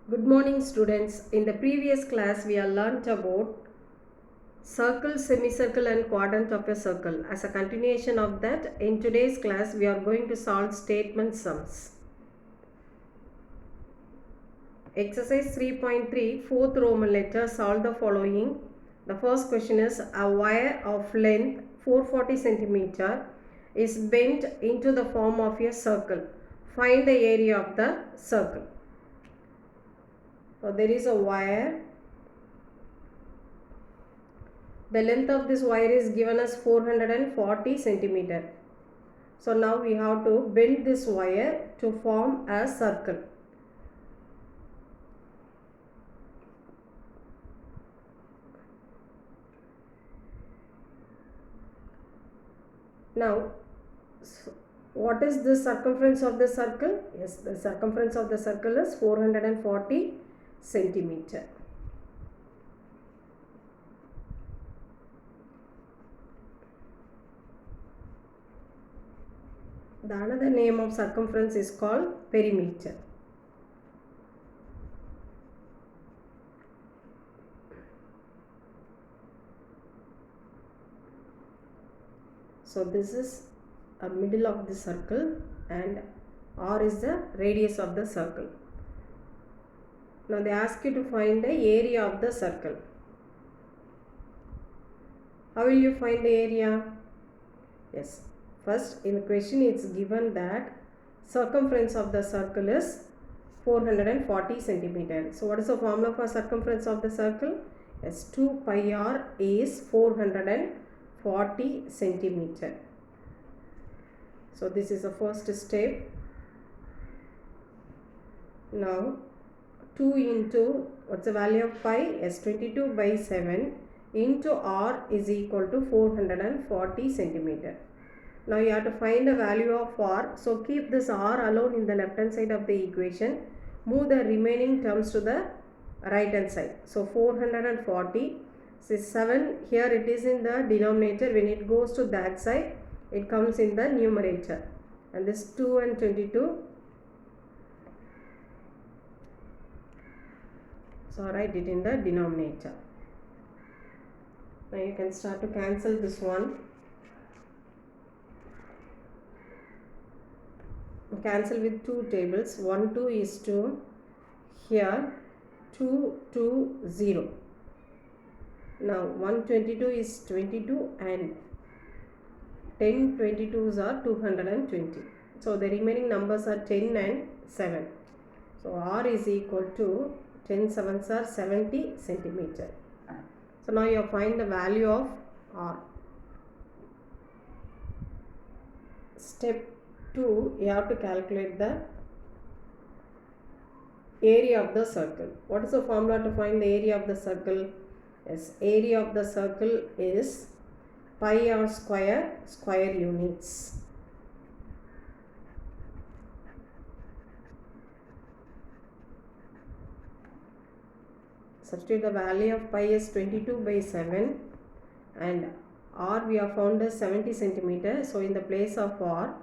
Good morning students. In the previous class we have learnt about circle, semicircle and quadrant of a circle. As a continuation of that, in today's class we are going to solve statement sums. Exercise 3.3, fourth Roman letter, solve the following. The first question is a wire of length 440 centimeter is bent into the form of a circle. Find the area of the circle. So there is a wire. The length of this wire is given as 440 centimeter. So now we have to bend this wire to form a circle. Now, what is the circumference of the circle? Yes, the circumference of the circle is 440 centimeter. The another name of circumference is called perimeter. So this is a middle of the circle and R is the radius of the circle. Now they ask you to find the area of the circle. How will you find the area? Yes, first in the question it's given that circumference of the circle is 440 centimeter. So what is the formula for circumference of the circle? Yes, 2 pi r is 440 centimeter. So this is the first step. Now 2 into what's the value of pi? Yes, 22 by 7 into r is equal to 440 centimeter. Now you have to find the value of r. So keep this r alone in the left hand side of the equation. Move the remaining terms to the right hand side. So 440. So 7 here it is in the denominator. When it goes to that side, it comes in the numerator. And this 2 and 22. So write it in the denominator. Now you can start to cancel this one. Cancel with 2 tables. 1 2 is 2. Here 2 2 0. Now 122 is 22 and 10 22s are 220. So the remaining numbers are 10 and 7. So r is equal to 10 sevens are 70 centimeter. So now you find the value of r. Step 2, you have to calculate the area of the circle. What is the formula to find the area of the circle? Yes, area of the circle is pi r square, square units. Substitute the value of pi is 22 by 7 and r we have found as 70 centimeter. So in the place of r,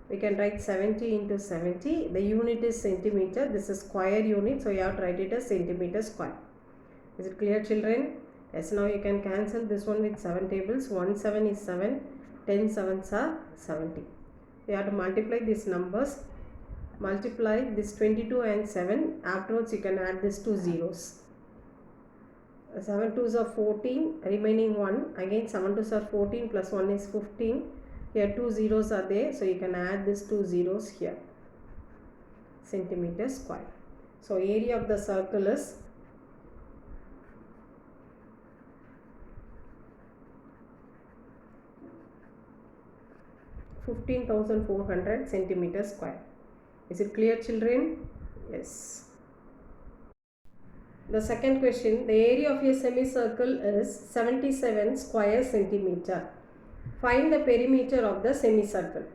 we can write 70 into 70. The unit is centimeter. This is square unit. So you have to write it as centimeter square. Is it clear, children? Yes, now you can cancel this one with 7 tables. 1 7 is 7. 10 sevens are 70. You have to multiply these numbers. Multiply this 22 and 7. Afterwards you can add these two zeros. 7 2s are 14. Remaining 1. Again 7 2s are 14 plus 1 is 15. Here 2 zeros are there. So you can add these 2 zeros here. Centimeter square. So area of the circle is 15,400 centimeter square. Is it clear, children? Yes. The second question, the area of a semicircle is 77 square centimeter. Find the perimeter of the semicircle.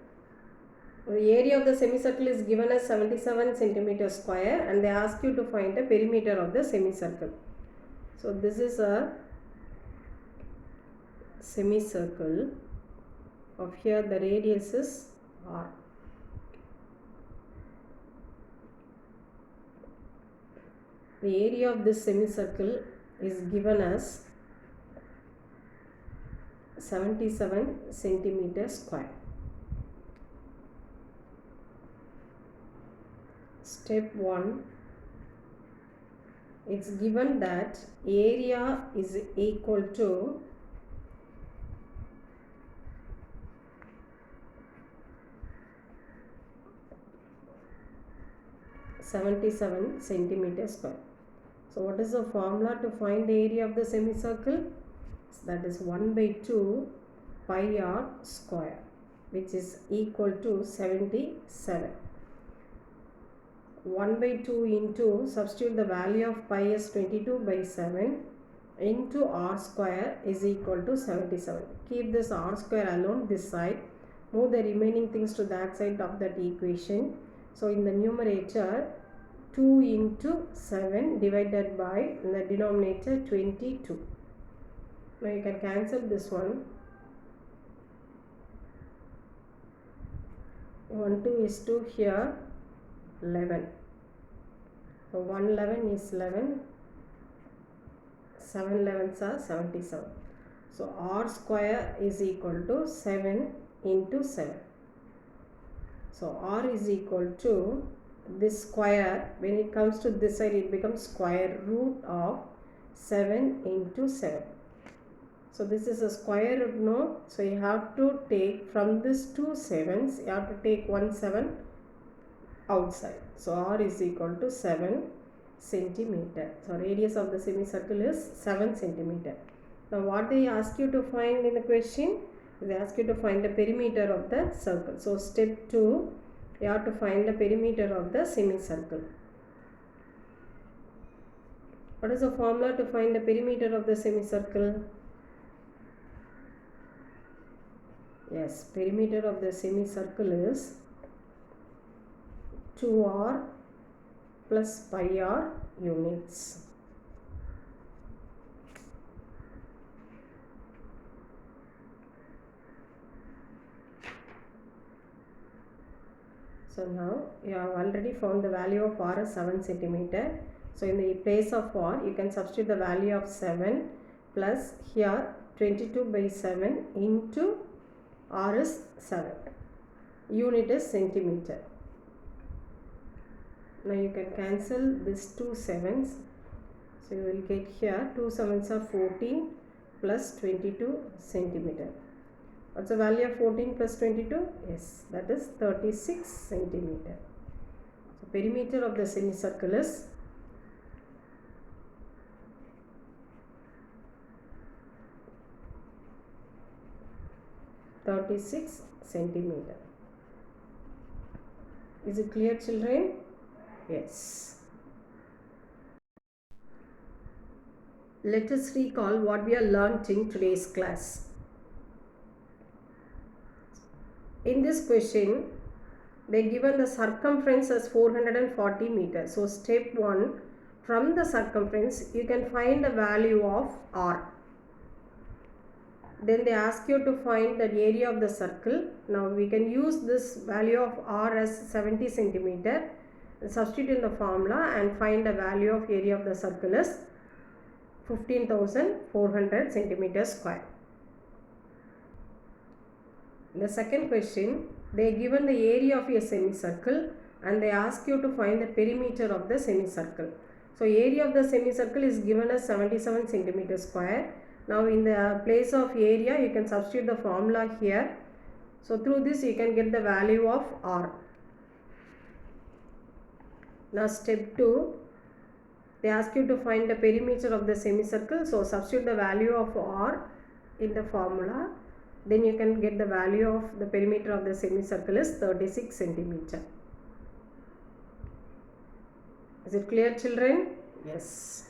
The area of the semicircle is given as 77 centimeter square and they ask you to find the perimeter of the semicircle. So this is a semicircle. Of here the radius is r. The area of this semicircle is given as 77 centimeters square. Step 1, it's given that area is equal to 77 centimeters square. So what is the formula to find the area of the semicircle? That is 1 by 2 pi r square, which is equal to 77. 1 by 2 into, substitute the value of pi as 22 by 7 into r square is equal to 77. Keep this r square alone this side. Move the remaining things to that side of that equation. So in the numerator, 2 into 7 divided by, in the denominator, 22. Now you can cancel this one. 1 2 is 2 here, 11. So 1 11 is 11. 7 11s are 77. So r square is equal to 7 into 7. So r is equal to, this square, when it comes to this side, it becomes square root of 7 into 7. So this is a square root, no? So you have to take from this 2 7s, you have to take 1 7 outside. So r is equal to 7 centimeter. So radius of the semicircle is 7 centimeter. Now what they ask you to find in the question? They ask you to find the perimeter of the circle. So step 2, you have to find the perimeter of the semicircle. What is the formula to find the perimeter of the semicircle? Yes, perimeter of the semicircle is 2r plus pi r units. So now you have already found the value of r as 7 centimeter. So in the place of r, you can substitute the value of 7 plus here 22 by 7 into r is 7. Unit is centimeter. Now you can cancel this 2 7s. So you will get here 2 7s are 14 plus 22 centimeter. What's the value of 14 plus 22? Yes, that is 36 centimeter. So perimeter of the semicircle is 36 centimeter. Is it clear, children? Yes. Let us recall what we have learnt in today's class. In this question, they given the circumference as 440 meters. So step 1, from the circumference you can find the value of r. Then they ask you to find the area of the circle. Now we can use this value of r as 70 centimeter, substitute in the formula and find the value of area of the circle is 15,400 centimeters square. In the second question, they are given the area of a semicircle and they ask you to find the perimeter of the semicircle. So area of the semicircle is given as 77 centimeters square. Now in the place of area, you can substitute the formula here. So through this you can get the value of r. Now step 2, they ask you to find the perimeter of the semicircle. So substitute the value of r in the formula. Then you can get the value of the perimeter of the semicircle is 36 centimeter. Is it clear, children? Yes.